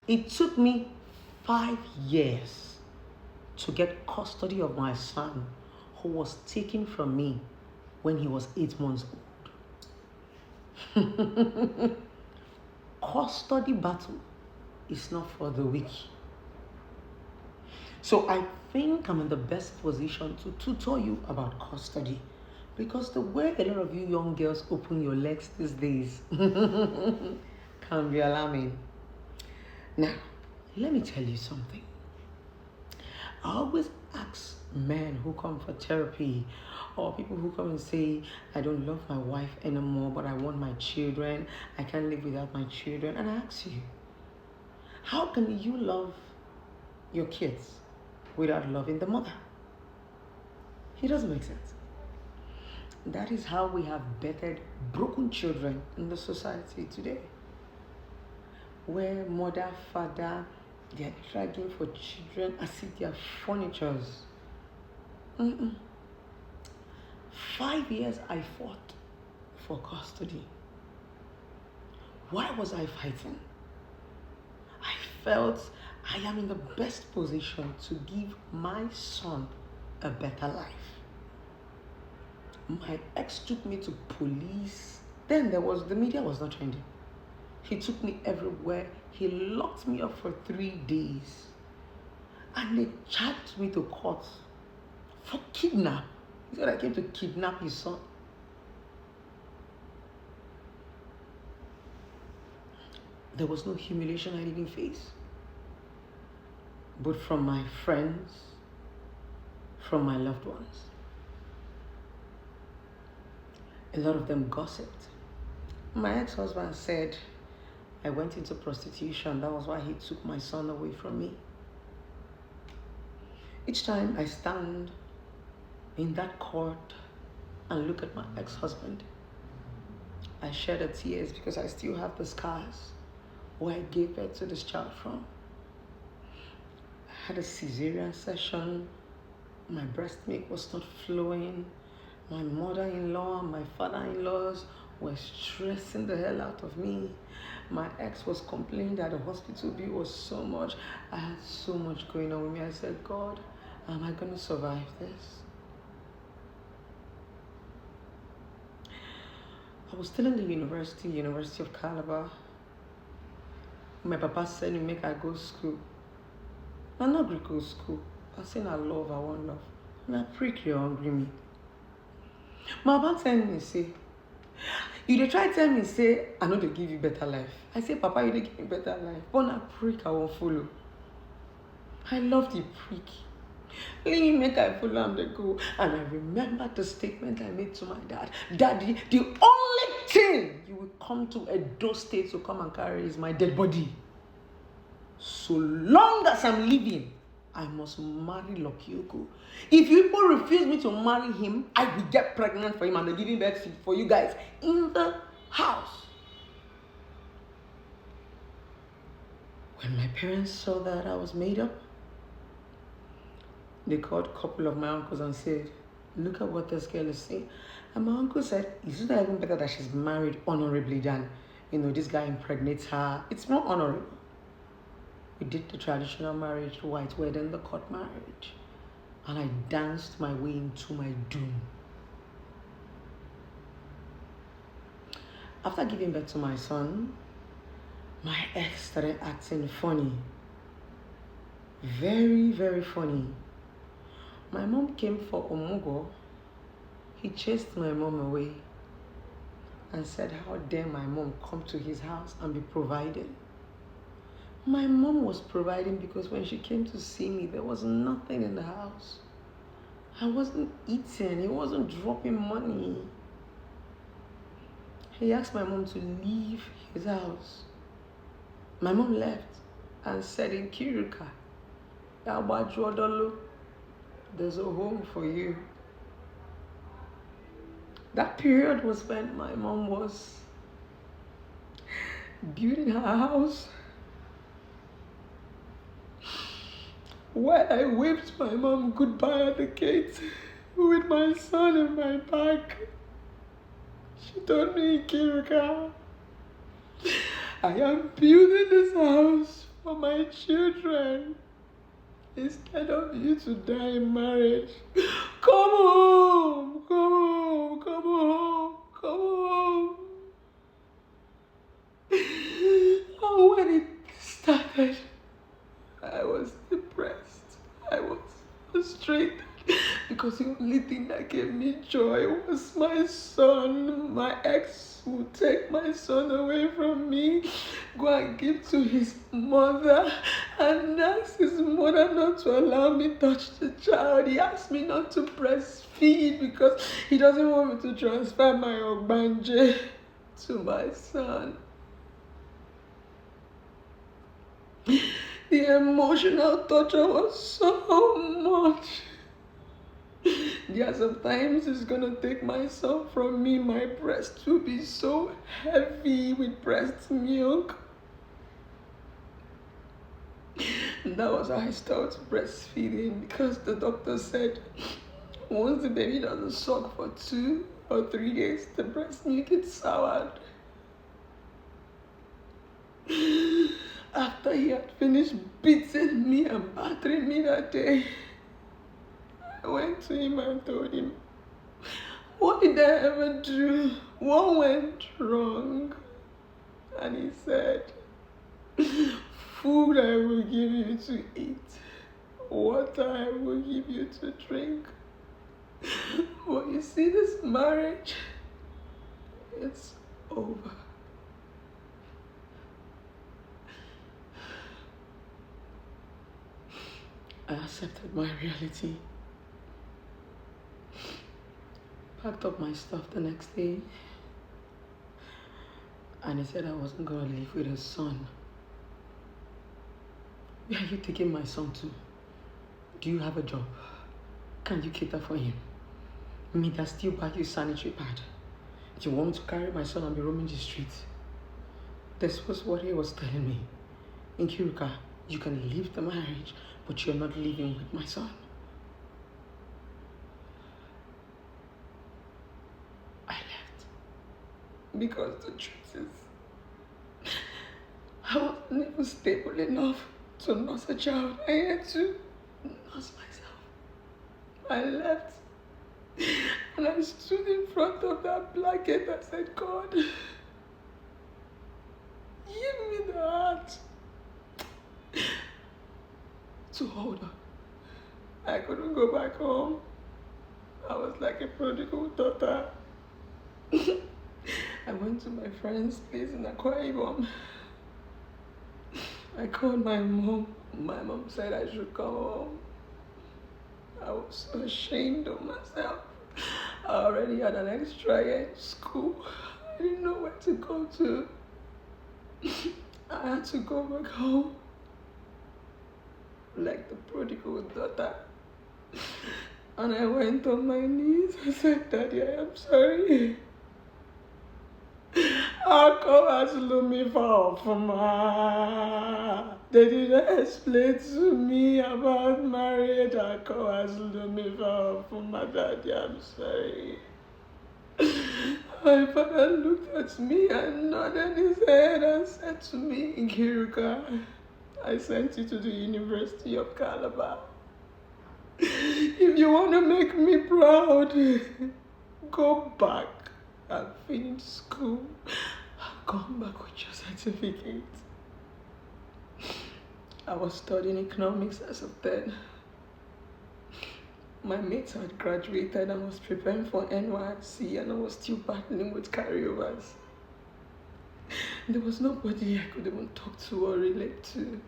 It took me 5 years to get custody of my son, who was taken from me when he was 8 months old. Custody battle is not for the weak. So I think I'm in the best position to tutor you about custody, because the way a lot of you young girls open your legs these days can be alarming. Now, let me tell you something. I always ask men who come for therapy, or people who come and say, I don't love my wife anymore, but I want my children. I can't live without my children. And I ask you, how can you love your kids without loving the mother? It doesn't make sense. That is how we have bettered broken children in the society today, where mother, father, they are dragging for children as if they are furnitures. 5 years I fought for custody. Why was I fighting? I felt I am in the best position to give my son a better life. My ex took me to police. Then the media was not trending. He took me everywhere. He locked me up for 3 days. And they charged me to court for kidnap. He said I came to kidnap his son. There was no humiliation I didn't face. But from my friends, from my loved ones. A lot of them gossiped. My ex-husband said I went into prostitution. That was why he took my son away from me. Each time I stand in that court and look at my ex-husband, I shed the tears, because I still have the scars where I gave birth to this child from. I had a cesarean session. My breast milk was not flowing. My mother-in-law and my father-in-laws were stressing the hell out of me. My ex was complaining that the hospital bill was so much. I had so much going on with me. I said, God, am I going to survive this? I was still in the University of Calabar. My papa said, you make I go to school. I'm not going to go to school. I said, I want love. And I prick you hungry me. My papa tell me, say, you dey try tell me, say, I know they give you better life. I say, Papa, you dey give me better life. But na prick I won't follow. I love the prick. Leave me make I follow him, they go. And I remember the statement I made to my dad. Daddy, the only thing you will come to Edo State to come and carry is my dead body. So long as I'm living, I must marry Lokioko. If you people refuse me to marry him, I will get pregnant for him and be giving birth for you guys in the house. When my parents saw that I was made up, they called a couple of my uncles and said, look at what this girl is saying. And my uncle said, is it not even better that she's married honorably than, this guy impregnates her? It's more honorable. We did the traditional marriage, white wedding, the court marriage. And I danced my way into my doom. After giving birth to my son, my ex started acting funny. Very, very funny. My mom came for Omugo. He chased my mom away and said, how dare my mom come to his house and be providing? My mom was providing because when she came to see me, there was nothing in the house. I wasn't eating. He wasn't dropping money. He asked my mom to leave his house. My mom left and said in Kiruka, there's a home for you. That period was when my mom was building her house. When I waved my mom goodbye at the gate with my son in my back, she told me, Kiruka, I am building this house for my children instead of you to die in marriage. Come home, come home, come home, come home. And when it started, I was depressed. I was frustrated because the only thing that gave me joy was my son. My ex would take my son away from me, go and give to his mother, and ask his mother not to allow me touch the child. He asked me not to breastfeed because he doesn't want me to transfer my ogbanje to my son. The emotional torture was so much. There are some times he's gonna take my son from me. My breast will be so heavy with breast milk. And that was how I started breastfeeding, because the doctor said once the baby doesn't suck for 2 or 3 days, the breast milk gets soured. After he had finished beating me and battering me that day, I went to him and told him, what did I ever do? What went wrong? And he said, food I will give you to eat, water I will give you to drink. But you see, this marriage, it's over. I accepted my reality. Packed up my stuff the next day, and he said I wasn't going to live with his son. Where are you taking my son to? Do you have a job? Can you cater for him? Me that still buy you sanitary pad. Do you want me to carry my son and be roaming the streets? This was what he was telling me. In Kiruka, you can leave the marriage, but you're not living with my son. Because the truth is, I wasn't even stable enough to nurse a child. I had to nurse myself. I left and I stood in front of that blanket. I said, God, give me the heart to hold her. I couldn't go back home. I was like a prodigal daughter. I went to my friend's place in Akwa Ibom. I called my mom. My mom said I should come home. I was so ashamed of myself. I already had an extra year in school. I didn't know where to go to. I had to go back home like the prodigal daughter. And I went on my knees. I said, Daddy, I am sorry. How come as Lumi for they didn't explain to me about marriage. How come as Lumi for Daddy, I'm sorry. My father looked at me and nodded his head and said to me, Nkiruka, I sent you to the University of Calabar. If you want to make me proud, go back and finish school. Come back with your certificate. I was studying economics as of then. My mates had graduated and was preparing for NYC, and I was still battling with carryovers. There was nobody I could even talk to or relate to.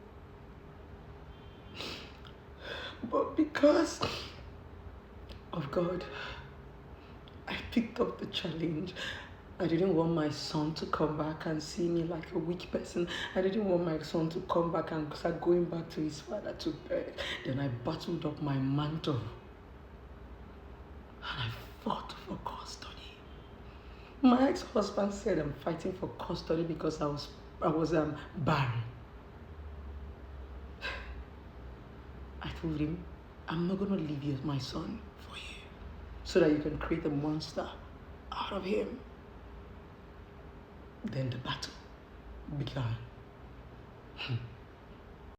But because of God, I picked up the challenge. I didn't want my son to come back and see me like a weak person. I didn't want my son to come back and start going back to his father to beg. Then I bottled up my mantle and I fought for custody. My ex-husband said I'm fighting for custody because I was barren. I told him, I'm not going to leave you my son for you so that you can create a monster out of him. Then the battle began.